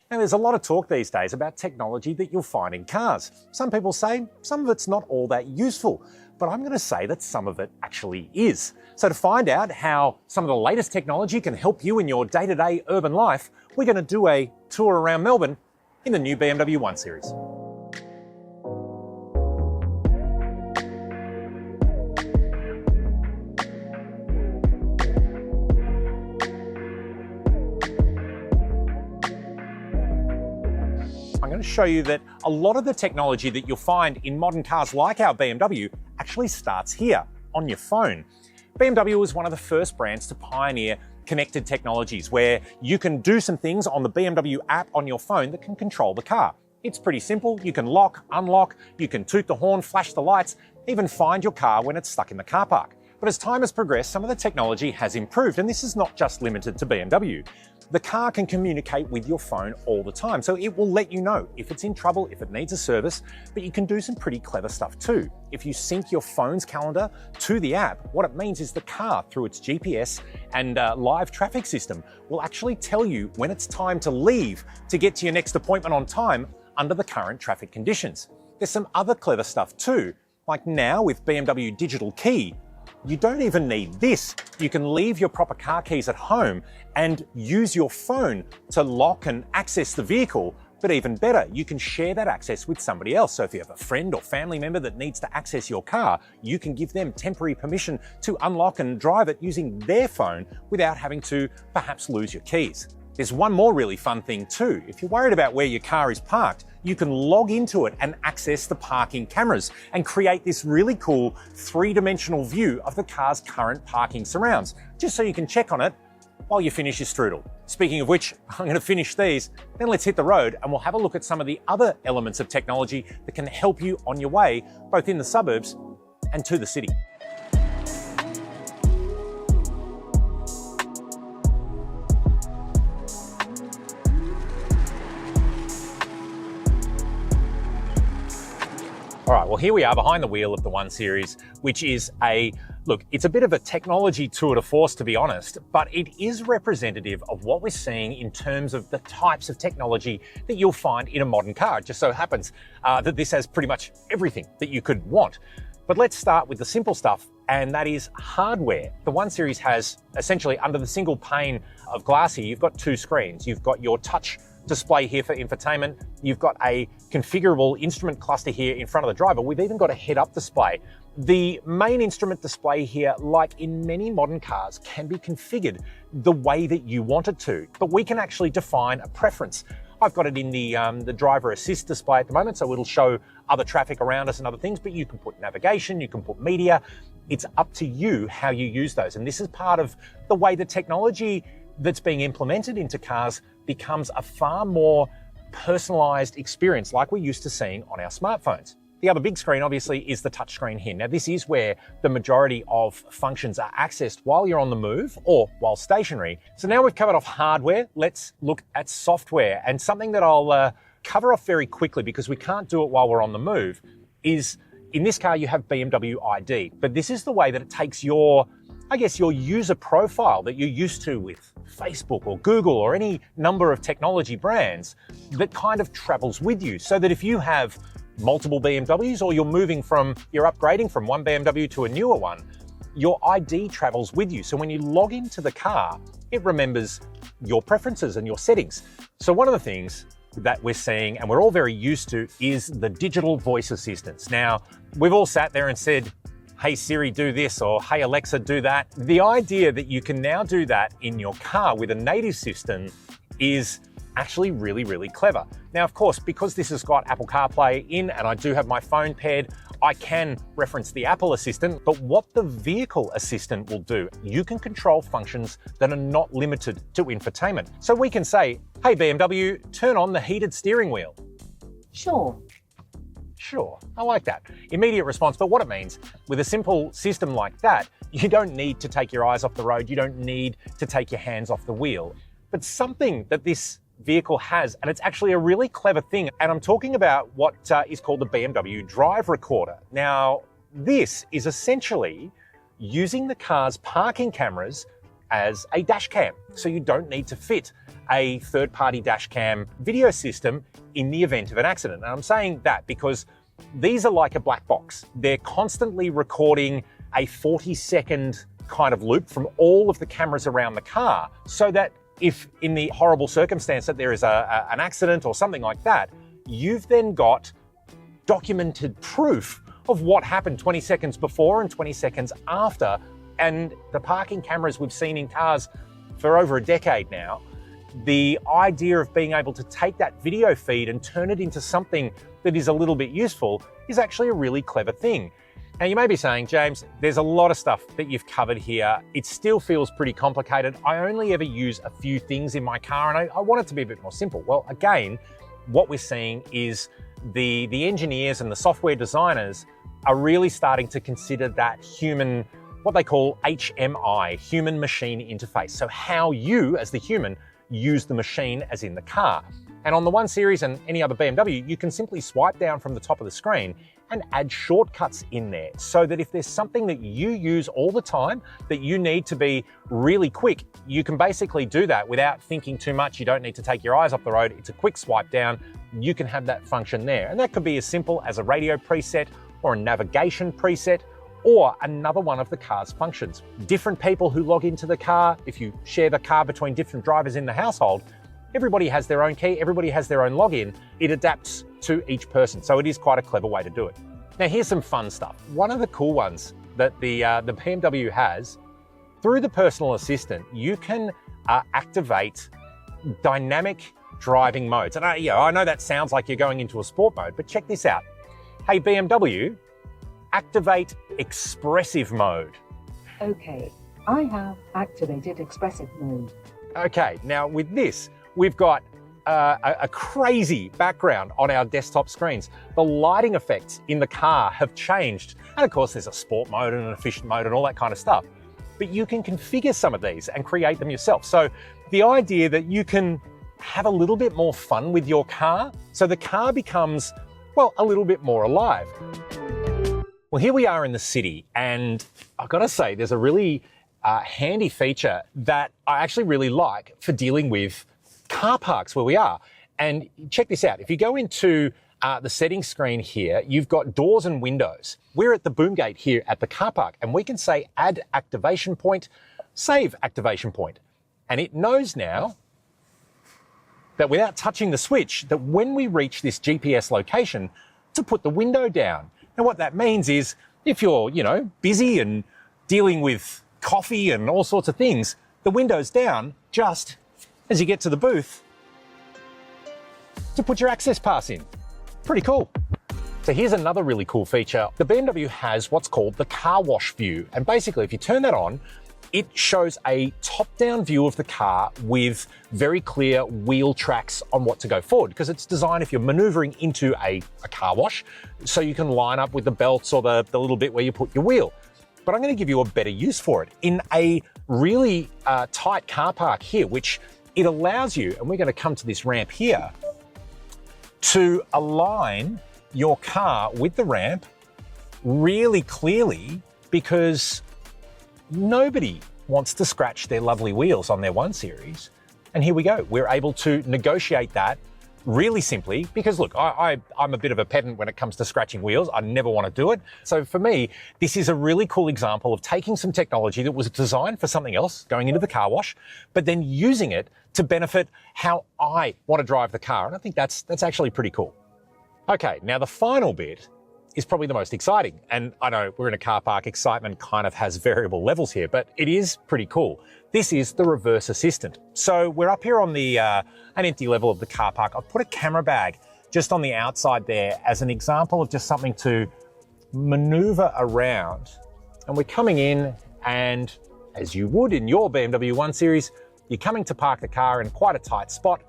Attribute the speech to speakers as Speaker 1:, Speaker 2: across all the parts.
Speaker 1: Now, there's a lot of talk these days about technology that you'll find in cars. Some people say some of it's not all that useful, but I'm going to say that some of it actually is. So to find out how some of the latest technology can help you in your day-to-day urban life, we're going to do a tour around Melbourne in the new BMW 1 Series. I'm going to show you that a lot of the technology that you'll find in modern cars like our BMW actually starts here, on your phone. BMW was one of the first brands to pioneer connected technologies where you can do some things on the BMW app on your phone that can control the car. It's pretty simple. You can lock, unlock, you can toot the horn, flash the lights, even find your car when it's stuck in the car park. But as time has progressed, some of the technology has improved, and this is not just limited to BMW. The car can communicate with your phone all the time, so it will let you know if it's in trouble, if it needs a service, but you can do some pretty clever stuff too. If you sync your phone's calendar to the app, what it means is the car, through its GPS and live traffic system, will actually tell you when it's time to leave to get to your next appointment on time under the current traffic conditions. There's some other clever stuff too, like now with BMW Digital Key. You don't even need this. You can leave your proper car keys at home and use your phone to lock and access the vehicle. But even better, you can share that access with somebody else. So if you have a friend or family member that needs to access your car, you can give them temporary permission to unlock and drive it using their phone without having to perhaps lose your keys. There's one more really fun thing too. If you're worried about where your car is parked, you can log into it and access the parking cameras and create this really cool three-dimensional view of the car's current parking surrounds, just so you can check on it while you finish your strudel. Speaking of which, I'm going to finish these, then let's hit the road and we'll have a look at some of the other elements of technology that can help you on your way, both in the suburbs and to the city. All right, well, here we are behind the wheel of the 1 Series, which is it's a bit of a technology tour de force, to be honest, but it is representative of what we're seeing in terms of the types of technology that you'll find in a modern car. It just so happens that this has pretty much everything that you could want. But let's start with the simple stuff, and that is hardware. The 1 Series has essentially, under the single pane of glass here, you've got two screens. You've got your touch display here for infotainment. You've got a configurable instrument cluster here in front of the driver. We've even got a head-up display. The main instrument display here, like in many modern cars, can be configured the way that you want it to, but we can actually define a preference. I've got it in the driver assist display at the moment, so it'll show other traffic around us and other things, but you can put navigation, you can put media. It's up to you how you use those. And this is part of the way the technology that's being implemented into cars becomes a far more personalized experience like we're used to seeing on our smartphones. The other big screen, obviously, is the touchscreen here. Now, this is where the majority of functions are accessed while you're on the move or while stationary. So now we've covered off hardware, let's look at software. And something that I'll cover off very quickly, because we can't do it while we're on the move, is in this car you have BMW ID. But this is the way that it takes your user profile that you're used to with Facebook or Google or any number of technology brands that kind of travels with you, so that if you have multiple BMWs or you're upgrading from one BMW to a newer one, your ID travels with you. So when you log into the car, it remembers your preferences and your settings. So one of the things that we're seeing, and we're all very used to, is the digital voice assistants. Now, we've all sat there and said, "Hey Siri, do this," or "Hey Alexa, do that." The idea that you can now do that in your car with a native system is actually really, really clever. Now, of course, because this has got Apple CarPlay in and I do have my phone paired, I can reference the Apple Assistant, but what the vehicle assistant will do, you can control functions that are not limited to infotainment. So we can say, "Hey BMW, turn on the heated steering wheel."
Speaker 2: Sure.
Speaker 1: Sure, I like that. Immediate response, but what it means, with a simple system like that, you don't need to take your eyes off the road, you don't need to take your hands off the wheel. But something that this vehicle has, and it's actually a really clever thing, and I'm talking about what is called the BMW Drive Recorder. Now, this is essentially using the car's parking cameras as a dash cam. So you don't need to fit a third-party dash cam video system in the event of an accident. And I'm saying that because these are like a black box. They're constantly recording a 40-second kind of loop from all of the cameras around the car, so that if in the horrible circumstance that there is an accident or something like that, you've then got documented proof of what happened 20 seconds before and 20 seconds after. And the parking cameras we've seen in cars for over a decade now, the idea of being able to take that video feed and turn it into something that is a little bit useful is actually a really clever thing. Now you may be saying, James, there's a lot of stuff that you've covered here. It still feels pretty complicated. I only ever use a few things in my car and I want it to be a bit more simple. Well, again, what we're seeing is the engineers and the software designers are really starting to consider that human, what they call HMI, human machine interface. So how you, as the human, use the machine as in the car. And on the 1 Series and any other BMW, you can simply swipe down from the top of the screen and add shortcuts in there, so that if there's something that you use all the time that you need to be really quick, you can basically do that without thinking too much. You don't need to take your eyes off the road. It's a quick swipe down. You can have that function there. And that could be as simple as a radio preset or a navigation preset, or another one of the car's functions. Different people who log into the car, if you share the car between different drivers in the household, everybody has their own key, everybody has their own login. It adapts to each person. So it is quite a clever way to do it. Now here's some fun stuff. One of the cool ones that the BMW has, through the personal assistant, you can activate dynamic driving modes. And I know that sounds like you're going into a sport mode, but check this out. Hey BMW, activate expressive mode.
Speaker 2: Okay, I have activated expressive mode.
Speaker 1: Okay, now with this, we've got a crazy background on our desktop screens. The lighting effects in the car have changed. And of course, there's a sport mode and an efficient mode and all that kind of stuff. But you can configure some of these and create them yourself. So the idea that you can have a little bit more fun with your car, so the car becomes, well, a little bit more alive. Well, here we are in the city, and I've got to say, there's a really handy feature that I actually really like for dealing with car parks where we are. And check this out. If you go into the settings screen here, you've got doors and windows. We're at the boom gate here at the car park, and we can say add activation point, save activation point. And it knows now that without touching the switch, that when we reach this GPS location, to put the window down. Now what that means is if you're, busy and dealing with coffee and all sorts of things, the window's down just as you get to the booth to put your access pass in. Pretty cool. So here's another really cool feature. The BMW has what's called the car wash view. And basically, if you turn that on, it shows a top-down view of the car with very clear wheel tracks on what to go forward, because it's designed if you're maneuvering into a car wash, so you can line up with the belts or the little bit where you put your wheel. But I'm going to give you a better use for it. In a really tight car park here, which it allows you, and we're going to come to this ramp here, to align your car with the ramp really clearly, because nobody wants to scratch their lovely wheels on their 1 Series. And here we go. We're able to negotiate that really simply because, look, I'm a bit of a pedant when it comes to scratching wheels. I never want to do it. So for me, this is a really cool example of taking some technology that was designed for something else, going into the car wash, but then using it to benefit how I want to drive the car. And I think that's actually pretty cool. Okay, now the final bit is probably the most exciting. And I know we're in a car park, excitement kind of has variable levels here, but it is pretty cool. This is the reverse assistant. So we're up here on the an empty level of the car park. I've put a camera bag just on the outside there as an example of just something to maneuver around. And we're coming in, and as you would in your BMW 1 Series, you're coming to park the car in quite a tight spot.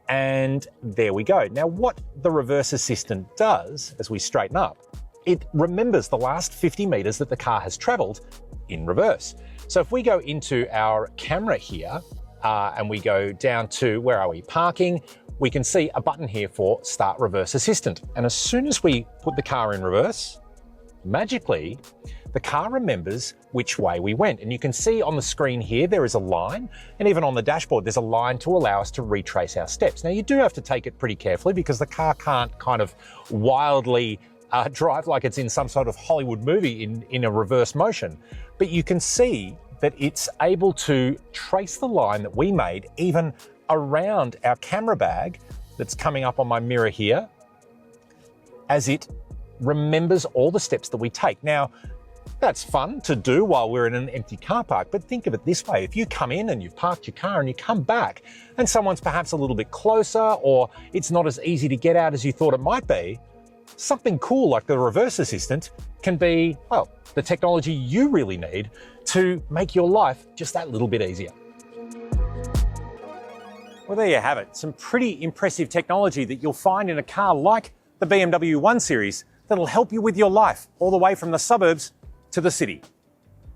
Speaker 1: And there we go. Now, what the reverse assistant does as we straighten up, it remembers the last 50 meters that the car has traveled in reverse. So if we go into our camera here and we go down to, where are we, parking, we can see a button here for Start Reverse Assistant. And as soon as we put the car in reverse, magically, the car remembers which way we went. And you can see on the screen here, there is a line, and even on the dashboard, there's a line to allow us to retrace our steps. Now, you do have to take it pretty carefully because the car can't kind of wildly drive like it's in some sort of Hollywood movie in a reverse motion. But you can see that it's able to trace the line that we made even around our camera bag that's coming up on my mirror here, as it remembers all the steps that we take. Now, that's fun to do while we're in an empty car park, but think of it this way. If you come in and you've parked your car and you come back and someone's perhaps a little bit closer, or it's not as easy to get out as you thought it might be, something cool like the reverse assistant can be, well, the technology you really need to make your life just that little bit easier. Well, there you have it. Some pretty impressive technology that you'll find in a car like the BMW 1 Series that'll help you with your life all the way from the suburbs to the city.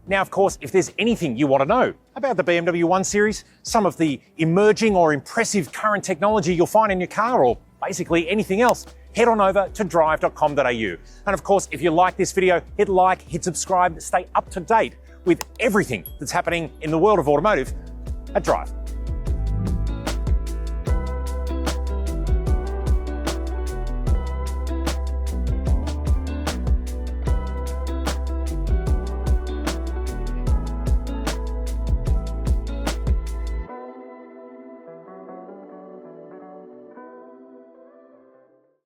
Speaker 1: Now, of course, if there's anything you want to know about the BMW 1 Series, some of the emerging or impressive current technology you'll find in your car, or basically anything else, head on over to Drive.com.au. And of course, if you like this video, hit like, hit subscribe, stay up to date with everything that's happening in the world of automotive at Drive.